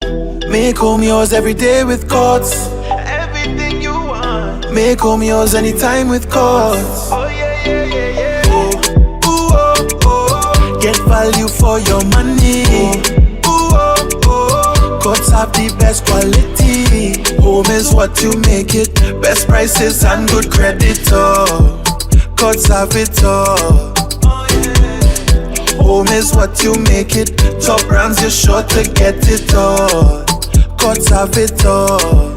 Make home yours every day with Courts. Everything you want. Make home yours anytime with Courts. Oh yeah, yeah, yeah, yeah. Oh, ooh, oh, oh. Get value for your money. Ooh, oh, oh. Courts have the best quality. Home is what you make it. Best prices and good credit. Oh, Courts have it all. Home is what you make it. Top brands, you're sure to get it all. Courts have it all.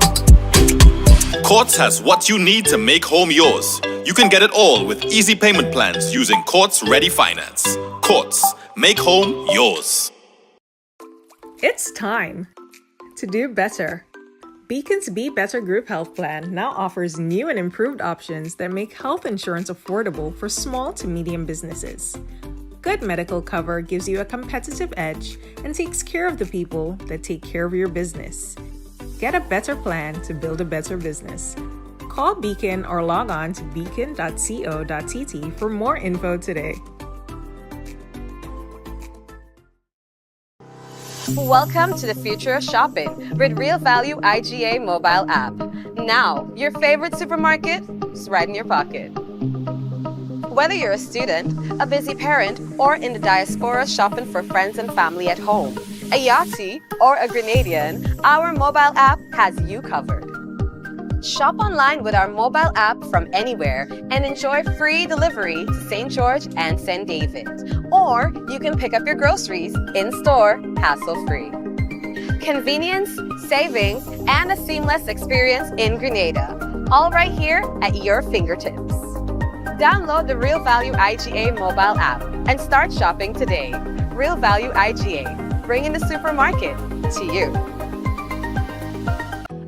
Courts has what you need to make home yours. You can get it all with easy payment plans using Courts Ready Finance. Courts, make home yours. It's time to do better. Beacon's Be Better Group Health Plan now offers new and improved options that make health insurance affordable for small to medium businesses. Good medical cover gives you a competitive edge and takes care of the people that take care of your business. Get a better plan to build a better business. Call Beacon or log on to beacon.co.tt for more info today. Welcome to the future of shopping with Real Value IGA mobile app. Now, your favorite supermarket is right in your pocket. Whether you're a student, a busy parent, or in the diaspora shopping for friends and family at home, a Yachty or a Grenadian, our mobile app has you covered. Shop online with our mobile app from anywhere and enjoy free delivery to St. George and St. David. Or you can pick up your groceries in-store, hassle-free. Convenience, savings, and a seamless experience in Grenada. All right here at your fingertips. Download the Real Value IGA mobile app and start shopping today. Real Value IGA, bringing the supermarket to you.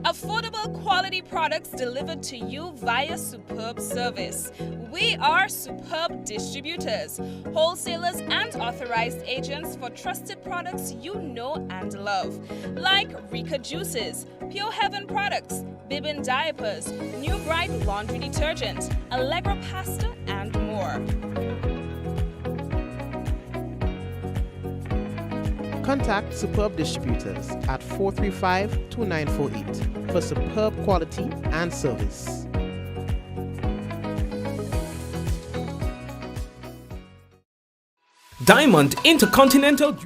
Affordable quality products delivered to you via superb service. We are Superb Distributors, wholesalers and authorized agents for trusted products you know and love, like Rika Juices, Pure Heaven products, Bibbin diapers, New Bright laundry detergent, Allegra pasta, and more. Contact Superb Distributors at 435-2948 for superb quality and service. Diamond Intercontinental.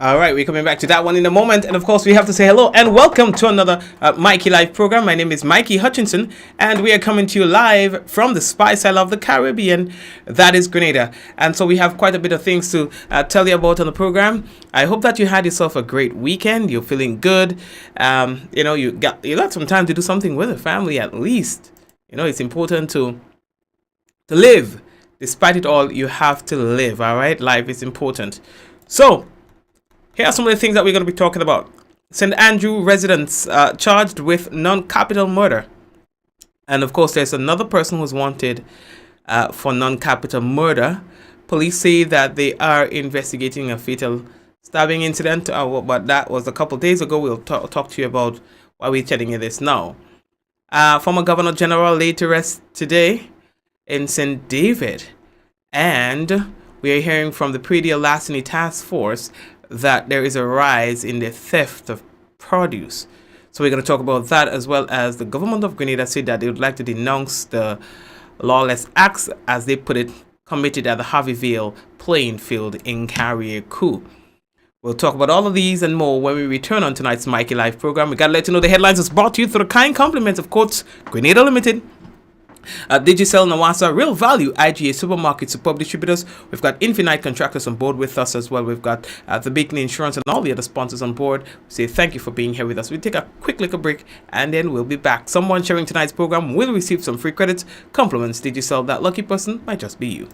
All right, we're coming back to that one in a moment. And of course, we have to say hello and welcome to another Mikey Live program. My name is Mikey Hutchinson, and we are coming to you live from the Spice Isle of the Caribbean, that is Grenada. And so we have quite a bit of things to tell you about on the program. I hope that you had yourself a great weekend. You're feeling good. You got some time to do something with the family at least. It's important to live. Despite it all, you have to live, all right? Life is important. So, here are some of the things that we're going to be talking about. St. Andrew residents charged with non-capital murder. And of course, there's another person who's wanted for non-capital murder. Police say that they are investigating a fatal stabbing incident, but that was a couple days ago. We'll talk to you about why we're telling you this now. Former Governor General laid to rest today in St. David. And we are hearing from the Predial Larceny Task Force that there is a rise in the theft of produce. So we're going to talk about that, as well as the government of Grenada said that they would like to denounce the lawless acts, as they put it, committed at the Harveyville playing field in Carriacou. We'll talk about all of these and more when we return on tonight's Mikey Live program. We got to let you know the headlines is brought to you through the kind compliments of Courts Grenada Limited, Digicel Nawasa, Real Value IGA Supermarket Superb Distributors. We've got Infinite Contractors on board with us as well. We've got the Beacon Insurance and all the other sponsors on board. We say thank you for being here with us. We'll take a quick little break and then we'll be back. Someone sharing tonight's program will receive some free credits. Compliments Digicel. That lucky person might just be you.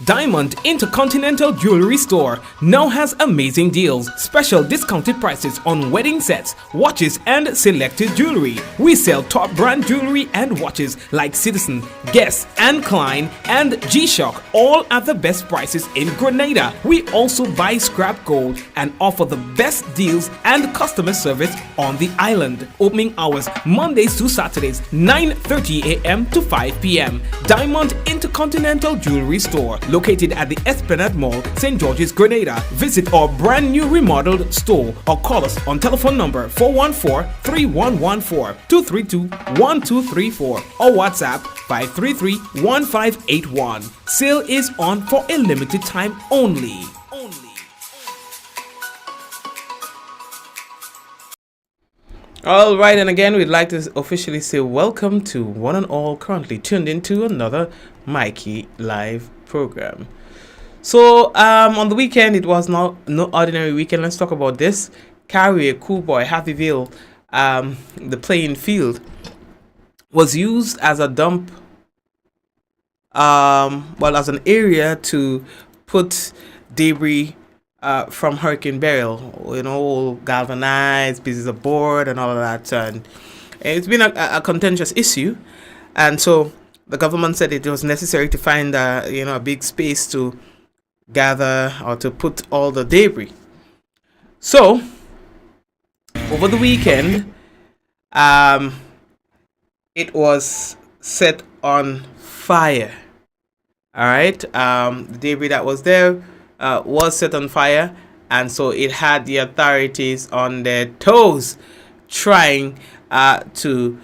Diamond Intercontinental Jewelry Store now has amazing deals, special discounted prices on wedding sets, watches, and selected jewelry. We sell top brand jewelry and watches like Citizen, Guess, and Klein, and G-Shock, all at the best prices in Grenada. We also buy scrap gold and offer the best deals and customer service on the island. Opening hours Mondays to Saturdays, 9:30 a.m. to 5 p.m. Diamond Intercontinental Jewelry Store. located at the Esplanade Mall, St. George's, Grenada. Visit our brand new remodeled store or call us on telephone number 414-3114, 232-1234 or WhatsApp 533-1581. Sale is on for a limited time only. All right, and again, we'd like to officially say welcome to one and all currently tuned into another Mikey live program. So, on the weekend, it was no ordinary weekend. Let's talk about this. Carrier, Cool Boy, Happyville, the playing field was used as a dump, as an area to put debris from Hurricane Beryl, all galvanized pieces of board and all of that, and it's been a contentious issue, and so the government said it was necessary to find a big space to gather or to put all the debris. So over the weekend, it was set on fire. All right, the debris that was there was set on fire, and so it had the authorities on their toes trying to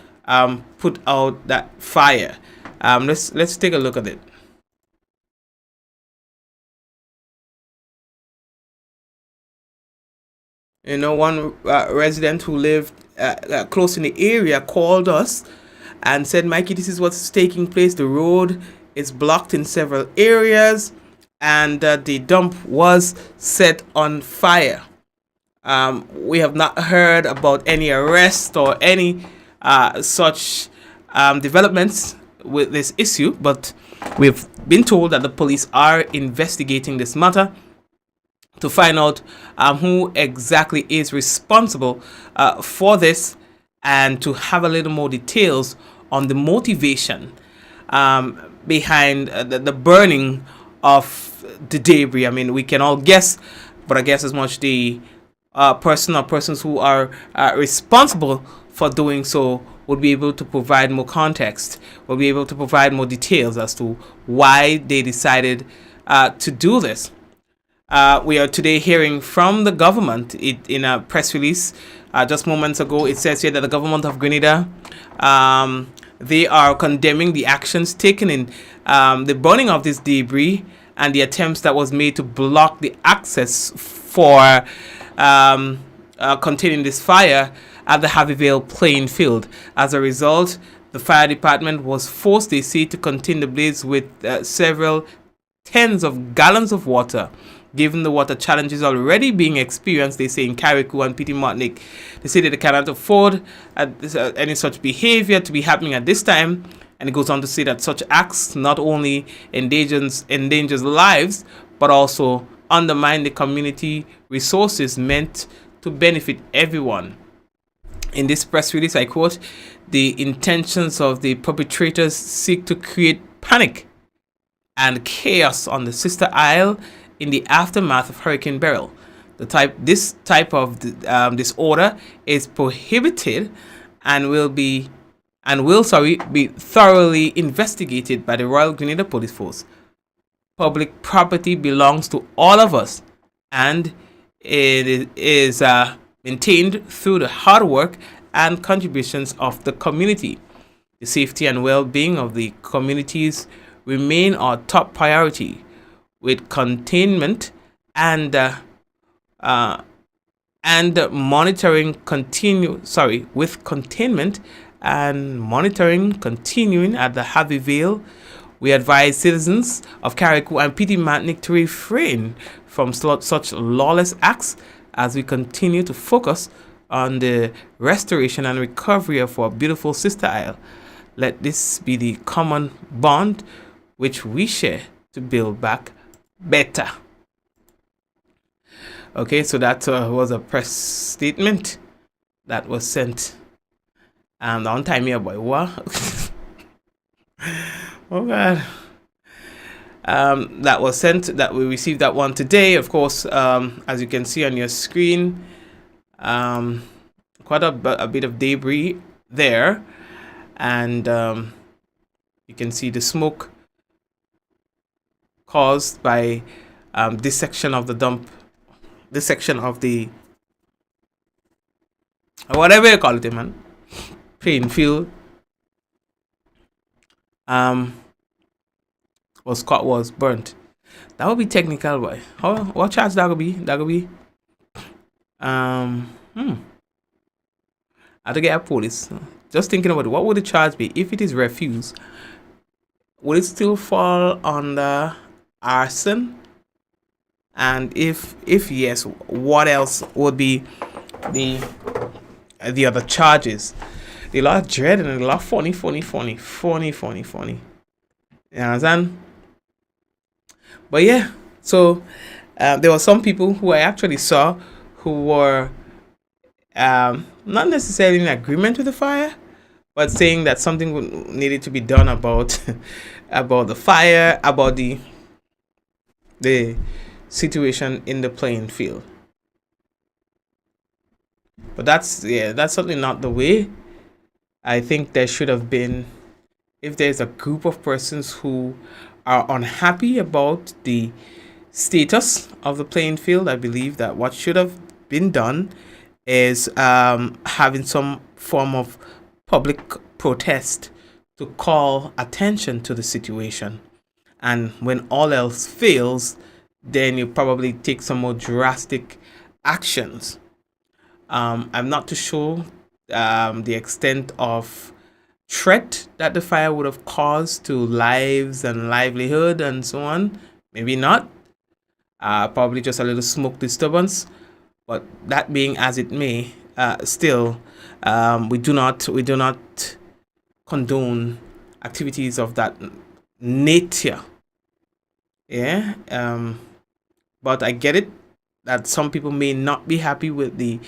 put out that fire. Let's take a look at it. One resident who lived close in the area called us and said, Mikey, this is what's taking place. The road is blocked in several areas, and the dump was set on fire. We have not heard about any arrest or any such developments with this issue, but we've been told that the police are investigating this matter to find out who exactly is responsible for this, and to have a little more details on the motivation behind the burning of the debris. I mean, we can all guess, but I guess as much the person or persons who are responsible for doing so would be able to provide more context, will be able to provide more details as to why they decided to do this. We are today hearing from the government in a press release just moments ago. It says here that the government of Grenada, they are condemning the actions taken in the burning of this debris and the attempts that was made to block the access for containing this fire at the Happyville playing field. As a result, the fire department was forced, they say, to contain the blaze with several tens of gallons of water. Given the water challenges already being experienced, they say, in Carriacou and Petit Martinique, they say that they cannot afford any such behavior to be happening at this time. And it goes on to say that such acts not only endangers lives, but also undermine the community resources meant to benefit everyone. In this press release, I quote, "The intentions of the perpetrators seek to create panic and chaos on the Sister Isle in the aftermath of Hurricane Beryl. This type of disorder is prohibited and will be thoroughly investigated by the Royal Grenada Police Force. Public property belongs to all of us, and it is maintained through the hard work and contributions of the community. The safety and well-being of the communities remain our top priority, with containment and monitoring continuing continuing at the Happyville. We advise citizens of Carriacou and Petit Martinique to refrain from such lawless acts as we continue to focus on the restoration and recovery of our beautiful sister isle. Let this be the common bond which we share to build back better." Okay, so that was a press statement that was sent. And on time here, boy, what? Oh God. That was sent. That we received that one today. Of course, as you can see on your screen, quite a bit of debris there, and you can see the smoke caused by this section of the dump, this section of the whatever you call it, man, playing field, was burnt. That would be technical, boy. What charge that would be? That would be I have to get a police. Just thinking about it, what would the charge be if it is refuse? Would it still fall under arson? And if yes, what else would be the other charges? The lot of dread and a lot of funny. You understand? But yeah, so there were some people who I actually saw who were not necessarily in agreement with the fire, but saying that something needed to be done about about the fire, about the situation in the playing field. But that's certainly not the way. I think there should have been, if there's a group of persons who are unhappy about the status of the playing field, I believe that what should have been done is having some form of public protest to call attention to the situation. And when all else fails, then you probably take some more drastic actions. I'm not too sure the extent of threat that the fire would have caused to lives and livelihood and so on. Maybe not. Probably just a little smoke disturbance. But that being as it may, still, we do not condone activities of that nature. Yeah. But I get it that some people may not be happy with the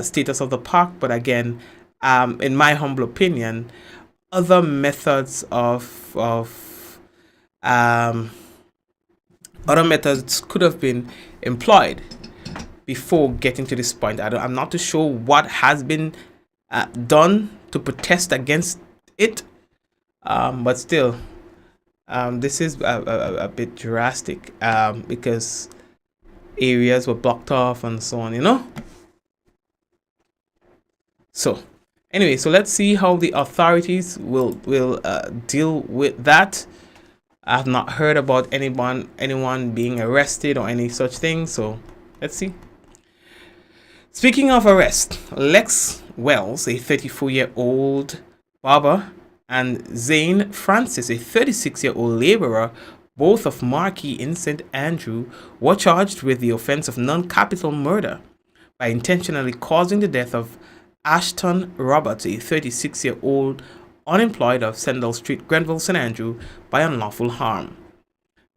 status of the park. But again, in my humble opinion, other methods other methods could have been employed before getting to this point. I'm not too sure what has been done to protest against it, but still, this is a bit drastic because areas were blocked off and so on, you know. So anyway, so let's see how the authorities will deal with that. I have not heard about anyone being arrested or any such thing, so let's see. Speaking of arrest, Lex Wells, a 34-year-old barber, and Zane Francis, a 36-year-old laborer, both of Marquee in St. Andrew, were charged with the offense of non-capital murder by intentionally causing the death of Ashton Roberts, a 36-year-old unemployed of Sendall Street, Grenville, St. Andrew, by unlawful harm.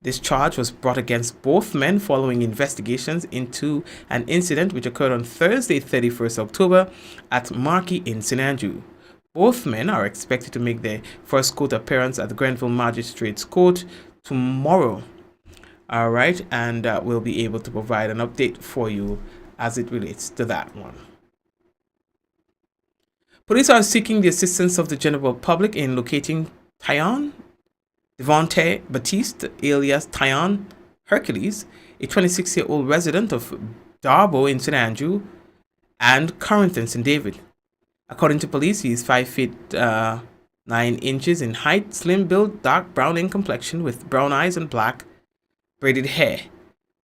This charge was brought against both men following investigations into an incident which occurred on Thursday, 31st October at Marquee in St. Andrew. Both men are expected to make their first court appearance at the Grenville Magistrates Court tomorrow. All right, and we'll be able to provide an update for you as it relates to that one. Police are seeking the assistance of the general public in locating Tyon Devontae Batiste, alias Tyon Hercules, a 26-year-old resident of Darbo in St. Andrew and Currington, St. David. According to police, he is 5 feet 9 inches in height, slim build, dark brown in complexion with brown eyes and black braided hair.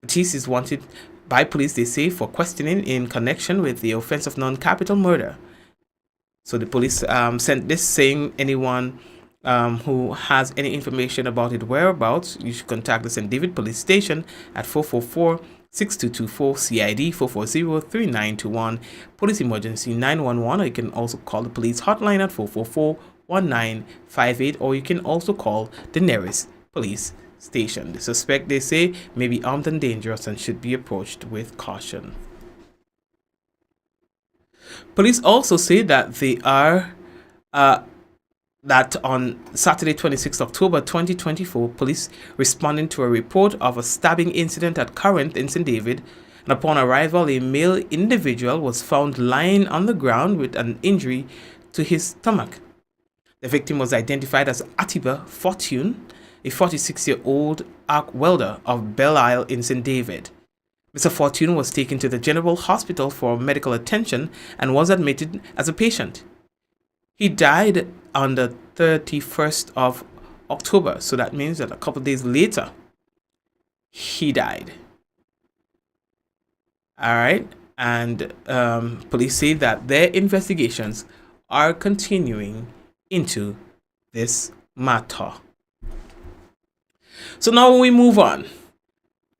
Batiste is wanted by police, they say, for questioning in connection with the offense of non-capital murder. So the police sent this saying anyone who has any information about its whereabouts, you should contact the St. David Police Station at 444-6224 CID 440-3921, Police Emergency 911, or you can also call the police hotline at 444-1958, or you can also call the nearest police station. The suspect, they say, may be armed and dangerous and should be approached with caution. Police also say that they are that on Saturday, 26 October 2024, police responding to a report of a stabbing incident at Current in St. David, and upon arrival, a male individual was found lying on the ground with an injury to his stomach. The victim was identified as Atiba Fortune, a 46-year-old arc welder of Belle Isle in St. David. Mr. Fortune was taken to the General Hospital for medical attention and was admitted as a patient. He died on the 31st of October, so that means that a couple of days later, he died. All right, and police say that their investigations are continuing into this matter. So now we move on.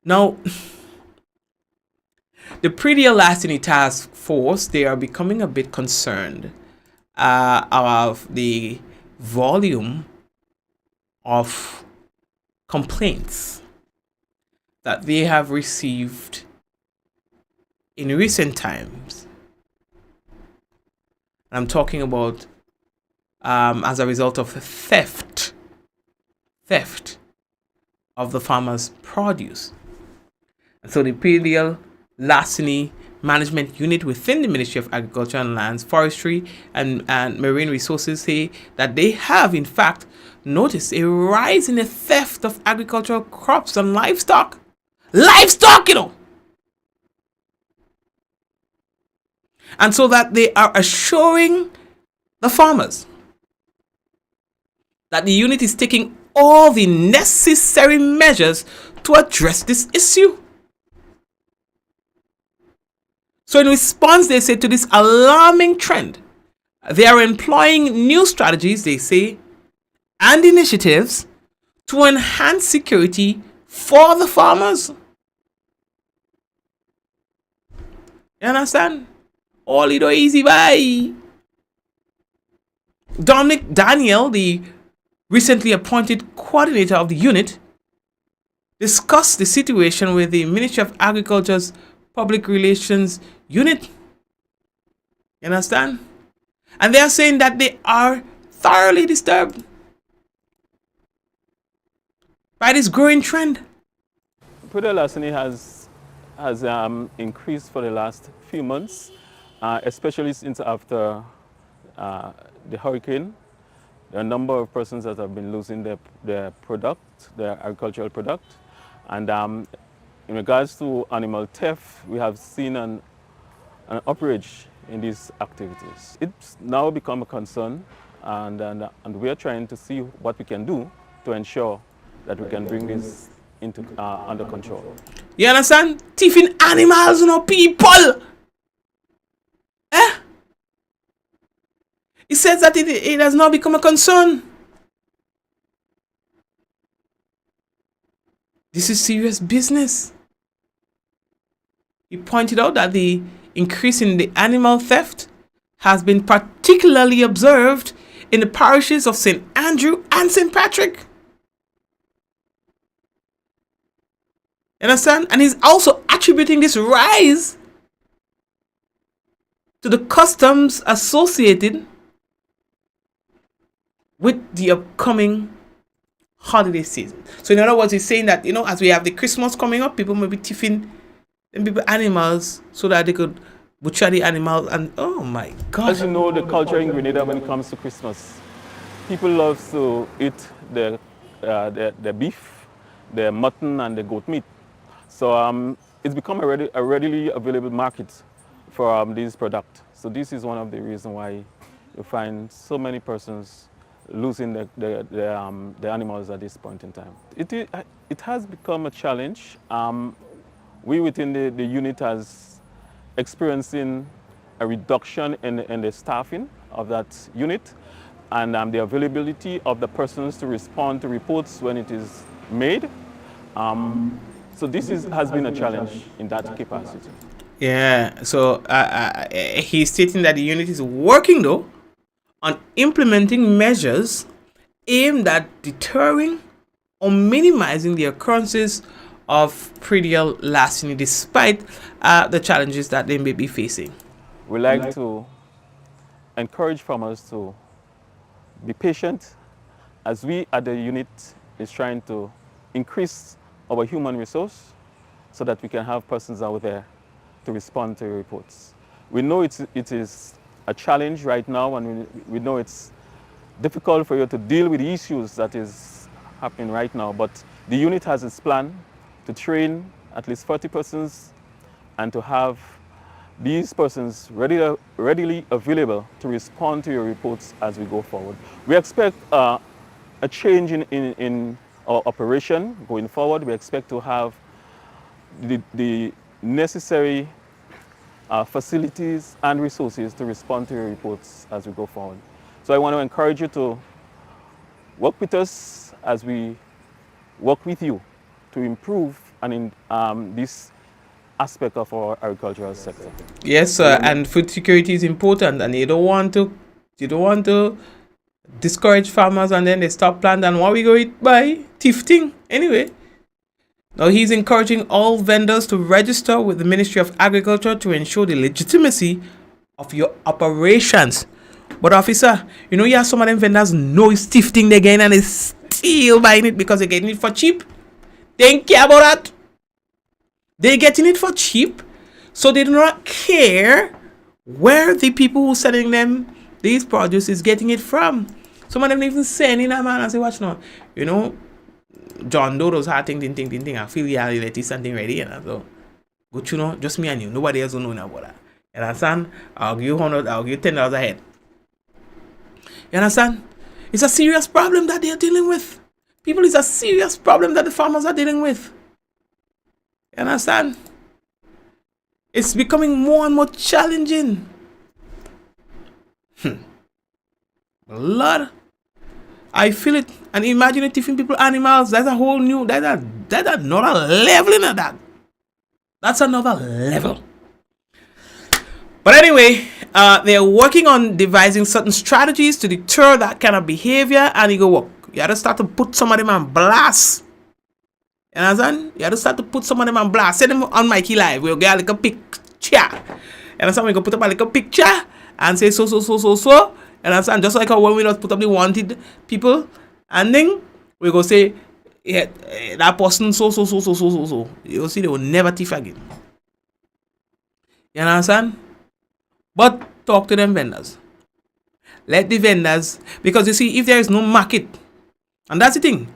Now, the Predial Larceny Task Force, they are becoming a bit concerned of the volume of complaints that they have received in recent times. I'm talking about as a result of theft of the farmers' produce. And so the Predial Larceny Management Unit within the Ministry of Agriculture and Lands, Forestry and Marine Resources say that they have in fact noticed a rise in the theft of agricultural crops and livestock. Livestock, you know! And so that they are assuring the farmers that the unit is taking all the necessary measures to address this issue. So in response, they say, to this alarming trend, they are employing new strategies, they say, and initiatives to enhance security for the farmers. You understand? All it easy by Dominic Daniel, the recently appointed coordinator of the unit, discussed the situation with the Ministry of Agriculture's Public Relations Unit. You understand? And they are saying that they are thoroughly disturbed by this growing trend. Predial larceny has increased for the last few months, especially since after the hurricane. There are a number of persons that have been losing their product, their agricultural product. And in regards to animal theft, we have seen an upsurge in these activities. It's now become a concern, and we are trying to see what we can do to ensure that we can bring this into under control. You understand? Thieving animals, people! He says that it has now become a concern. This is serious business. He pointed out that the increase in the animal theft has been particularly observed in the parishes of St. Andrew and St. Patrick. You understand? And he's also attributing this rise to the customs associated with the upcoming holiday season. So in other words, he's saying that, as we have the Christmas coming up, people may be thieving animals so that they could butcher the animal. And oh my God. As you know, the culture in Grenada when it comes to Christmas, people love to eat the beef, the mutton and the goat meat. So it's become a readily available market for these products. So this is one of the reasons why you find so many persons losing the animals at this point in time. It has become a challenge. We within the unit has experiencing a reduction in the staffing of that unit and the availability of the persons to respond to reports when it is made. So this has been a challenge in that capacity. Yeah, so he's stating that the unit is working though on implementing measures aimed at deterring or minimizing the occurrences of predial larceny despite the challenges that they may be facing. We like to encourage farmers to be patient as we at the unit is trying to increase our human resource so that we can have persons out there to respond to reports. We know it is a challenge right now, and we know it's difficult for you to deal with the issues that is happening right now, but the unit has its plan to train at least 40 persons and to have these persons readily available to respond to your reports as we go forward. We expect a change in our operation going forward. We expect to have the necessary facilities and resources to respond to your reports as we go forward. So I want to encourage you to work with us as we work with you to improve this aspect of our agricultural sector. Yes, sir, and food security is important, and you don't want to discourage farmers and then they stop planting, and what we go eat by thing anyway. Now he's encouraging all vendors to register with the Ministry of Agriculture to ensure the legitimacy of your operations. But officer, some of them vendors know it's thing they're getting and they still buying it because they're getting it for cheap. They don't care about that. They're getting it for cheap, so they do not care where the people who selling them these produce is getting it from. Some of them even sending them man and say, watch now, John Doe does hard thing. I feel let this something ready, so good, just me and you. Nobody else will know about that. You understand? I'll give you $100, I'll give you $10 a head. You understand? It's a serious problem that they're dealing with. People, it's a serious problem that the farmers are dealing with. You understand? It's becoming more and more challenging. Lord, I feel it. And imagine it teaching people animals. That's a whole new, that's another level in that. That's another level. But anyway, they're working on devising certain strategies to deter that kind of behavior, and you go work. You have to start to put some of them on blast. You understand? You have to start to put some of them on blast. Send them on Mikey Live. We'll get a little picture. You understand? We can put up a little picture and say so. You understand? Just like how when we just put up the wanted people, and then we go say, yeah, that person so. You'll see they will never thief again. You understand? But talk to them vendors. Let the vendors, because you see, if there is no market, and that's the thing,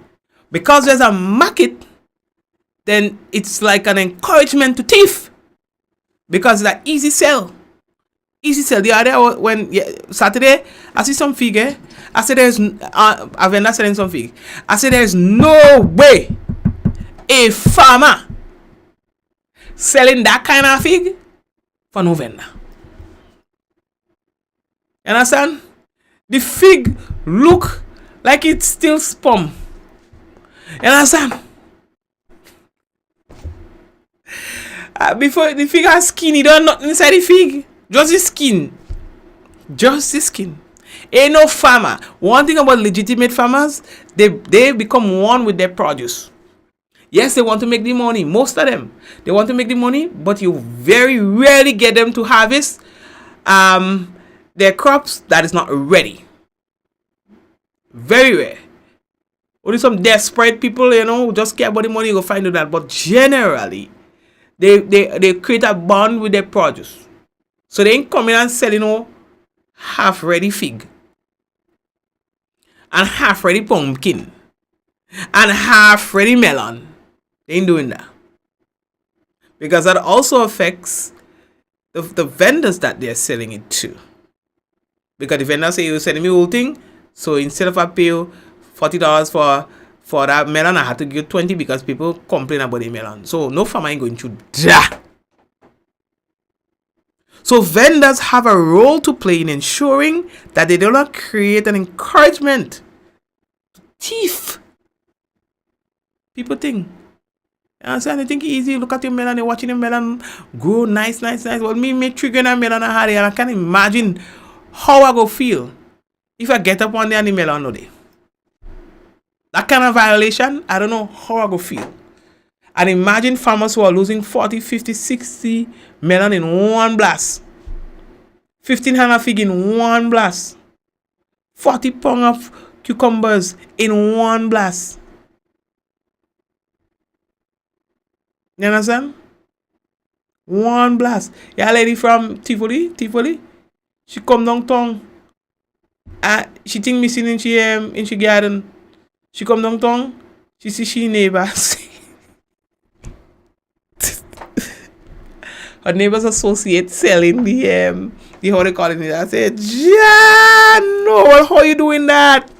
because there's a market, then it's like an encouragement to thief, because it's an easy sell. The other when Saturday, I see some fig. I said there's a vendor selling some fig. I said there's no way a farmer selling that kind of fig for no vendor. You understand? The fig look like it's still spum. You understand? Before the fig has skin, you don't nothing inside the fig. Just the skin. Ain't no farmer. One thing about legitimate farmers, they become one with their produce. Yes, they want to make the money. Most of them, they want to make the money, but you very rarely get them to harvest their crops that is not ready. Very rare. Only some desperate people, who just care about the money, go find that. But generally, they create a bond with their produce. So they ain't coming and selling half ready fig and half ready pumpkin and half ready melon. They ain't doing that. Because that also affects the vendors that they're selling it to. Because the vendor say, you're selling me whole thing, so instead of I pay you $40 for that melon, I had to give 20 because people complain about the melon. So no farmer ain't going to die. So vendors have a role to play in ensuring that they do not create an encouragement to thief. People think. You understand? They think it's easy. Look at your melon, they're watching the melon grow nice. Well, me triggering a melon and I can't imagine how I go feel if I get up one day and the melon no day. That kind of violation, I don't know how I go feel. And imagine farmers who are losing 40, 50, 60 melon in one blast. 1,500 fig in one blast. 40 pounds of cucumbers in one blast. You understand? One blast. Yeah, lady from Tivoli. She come downtown. She think missing in she garden. She come downtown. She see she neighbors. Her neighbors associate selling the how they call it. I said, yeah, no, how you doing that?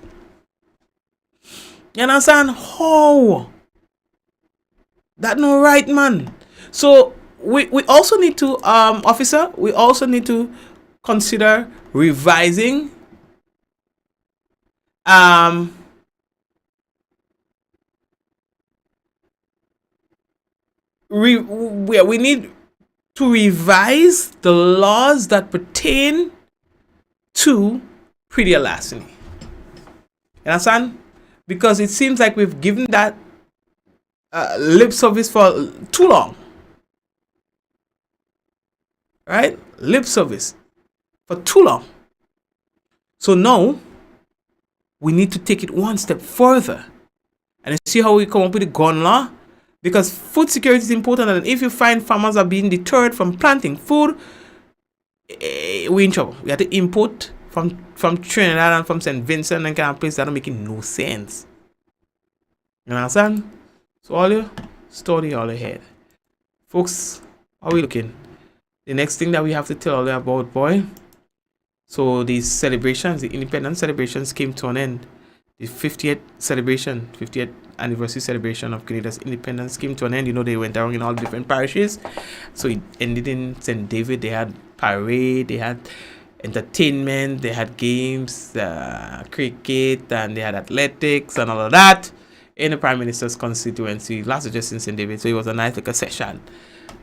You understand? How? That no right, man. So we also need to, officer, we also need to consider revising we need to revise the laws that pertain to pretty larceny. You understand? Because it seems like we've given that lip service for too long. Right? Lip service for too long. So now we need to take it one step further and see how we come up with a gun law. Because food security is important, and if you find farmers are being deterred from planting food, we're in trouble. We have to import from Trinidad and from St. Vincent and kind of place that don't making no sense. You understand? So all your story all ahead. Folks, how are we looking? The next thing that we have to tell you about, boy. So these celebrations, the independence celebrations came to an end. The 50th anniversary celebration of Canada's independence came to an end. You know, they went around in all different parishes. So it ended in St. David. They had parade, they had entertainment, they had games, cricket, and they had athletics and all of that in the Prime Minister's constituency. Last just in St. David. So it was a nice like a session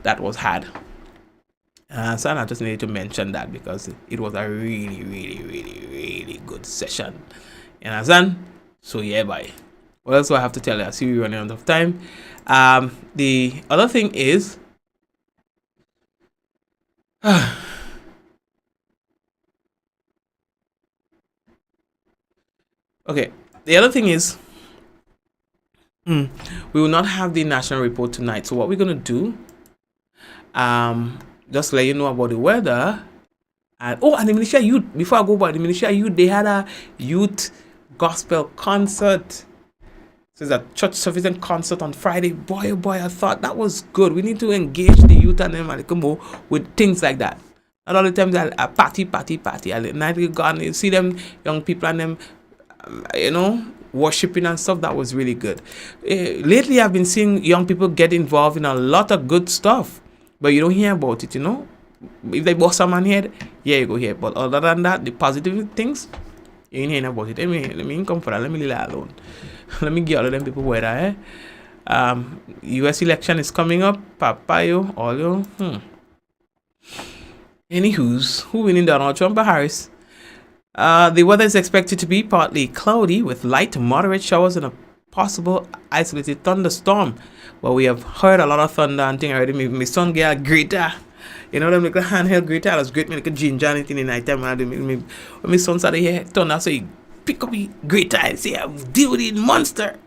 that was had. So I just needed to mention that because it was a really, really, really, really good session. You understand? So yeah, bye. What else do I have to tell you? I see we're running out of time. The other thing is okay. The other thing is we will not have the national report tonight. So what we're gonna do, just to let you know about the weather. And the Militia Youth. Before I go about the Militia Youth, they had a youth gospel concert. So it's a church service and concert on Friday. Boy, oh boy, I thought that was good. We need to engage the youth and them and come more with things like that. Not all the time that a party. At night you go and you see them young people and them, worshiping and stuff. That was really good. Lately, I've been seeing young people get involved in a lot of good stuff, but you don't hear about it. If they bust someone head, yeah, you go here. But other than that, the positive things, you ain't hearing about it. Let me come for that. Let me leave that alone. Let me get all of them people where that, US election is coming up. Papayo, all you. Anywho's, who winning Donald Trump or Harris? The weather is expected to be partly cloudy with light to moderate showers and a possible isolated thunderstorm. Well, we have heard a lot of thunder and thing already. My son get a greater. You know them like a handheld greater. That's great. Me like a ginger anything in night time. When my son started here thunder, so he pick up the greater and say, "I'm deal with it, monster."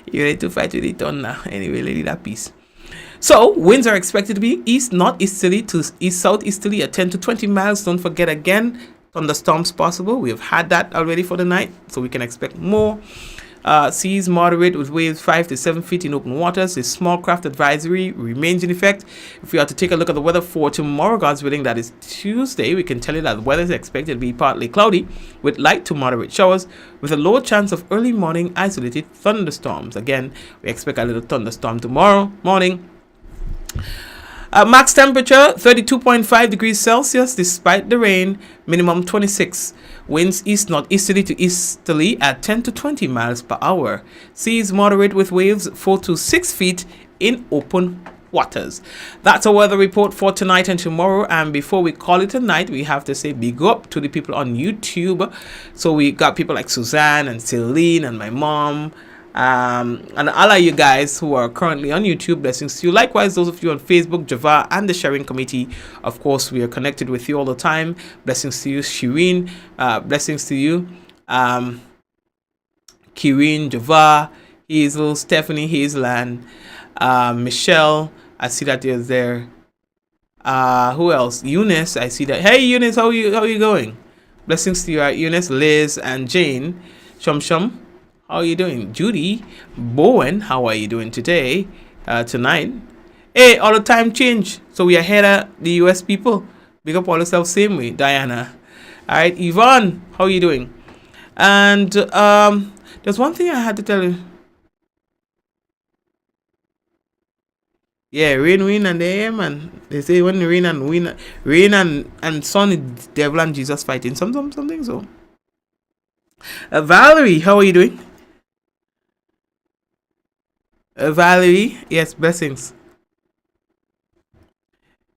You ready to fight with the thunder? Anyway, lady, that piece. So winds are expected to be east northeasterly to east southeasterly at 10 to 20 miles. Don't forget again, thunderstorms possible. We have had that already for the night, so we can expect more. Seas moderate with waves 5 to 7 feet in open waters. A small craft advisory remains in effect. If we are to take a look at the weather for tomorrow, God's willing, that is Tuesday, we can tell you that the weather is expected to be partly cloudy with light to moderate showers with a low chance of early morning isolated thunderstorms. Again, we expect a little thunderstorm tomorrow morning. Max temperature 32.5 degrees Celsius despite the rain. Minimum 26. Winds east northeasterly to easterly at 10 to 20 miles per hour. Seas moderate with waves 4 to 6 feet in open waters. That's a weather report for tonight and tomorrow. And before we call it a night, we have to say big up to the people on YouTube. So we got people like Suzanne and Celine and my mom. And all of you guys who are currently on YouTube, blessings to you. Likewise, those of you on Facebook, Java, and the sharing committee. Of course, we are connected with you all the time. Blessings to you, Shireen. Blessings to you, Kirin, Java, Hazel, Stephanie, Hazeland, Michelle. I see that you're there. Who else? Eunice. I see that. Hey, Eunice, how you going? Blessings to you, Eunice, Liz, and Jane. Shum. how are you doing? Judy, Bowen, how are you doing today? Tonight. Hey, all the time change. So we are ahead of the US people. Big up all yourself same way, Diana. Alright, Yvonne, how are you doing? And there's one thing I had to tell you. Yeah, rain, and there, man. They say when rain and sun is devil and Jesus fighting. Something so. Valerie, how are you doing? Valerie, yes, blessings.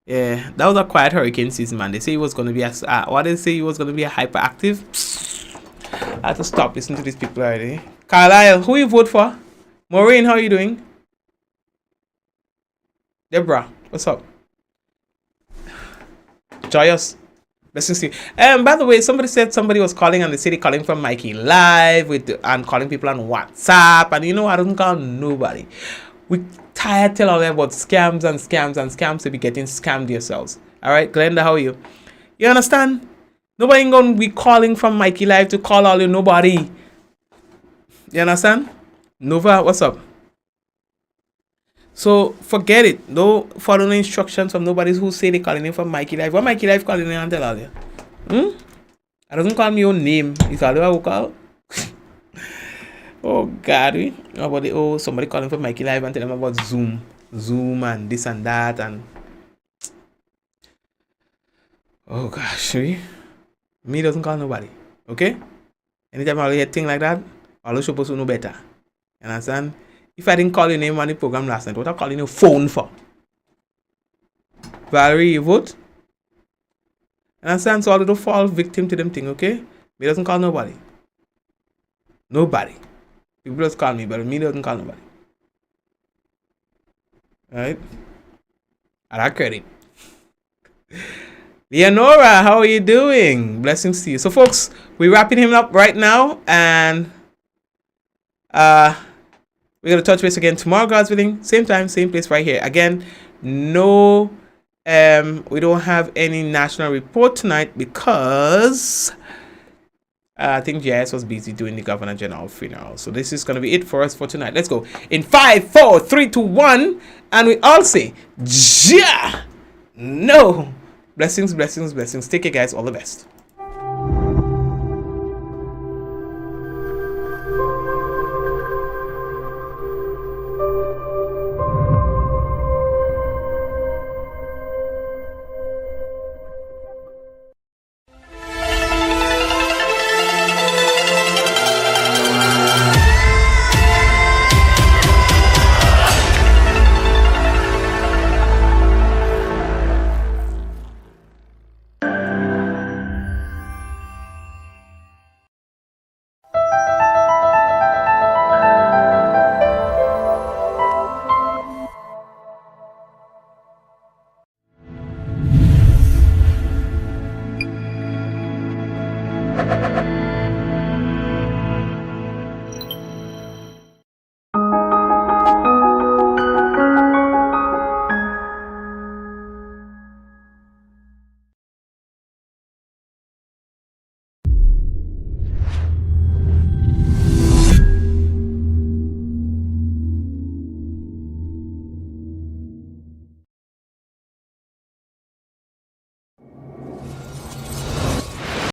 Yeah, that was a quiet hurricane season, man. They say it was gonna be a hyperactive. I had to stop listening to these people already. Carlisle, who you vote for? Maureen, how are you doing? Deborah, what's up? Joyous, blessings to you. By the way, somebody said somebody was calling and they said they calling from Mikey live and calling people on WhatsApp, and you know I don't call nobody. We tired tell all them about scams to be getting scammed yourselves. All right, Glenda, how are you? You understand? Nobody ain't gonna be calling from Mikey live to call all you nobody. You understand? Nova, what's up? So forget it. No follow the instructions from nobody who say they calling in from Mikey Life. What Mikey Life calling in and tell all you? I doesn't call me your name. It's all I will call. Oh God, somebody calling from Mikey Live and tell them about Zoom and this and that and oh gosh, me doesn't call nobody. Okay? Anytime I hear thing like that, I'm supposed to know better. You understand? If I didn't call your name on the program last night, what I'm calling your phone for? Valerie, you vote? Understand? So I don't fall victim to them thing, okay? Me doesn't call nobody. Nobody. People just call me, but me doesn't call nobody. Alright? I like credit. Leonora, how are you doing? Blessings to you. So folks, we're wrapping him up right now, and we're going to touch base again tomorrow, God's willing. Same time, same place right here. Again, no, we don't have any national report tonight because I think JS was busy doing the Governor General funeral. So this is going to be it for us for tonight. Let's go. In 5, 4, 3, 2, 1. And we all say, ja! No. Blessings, blessings, blessings. Take care, guys. All the best.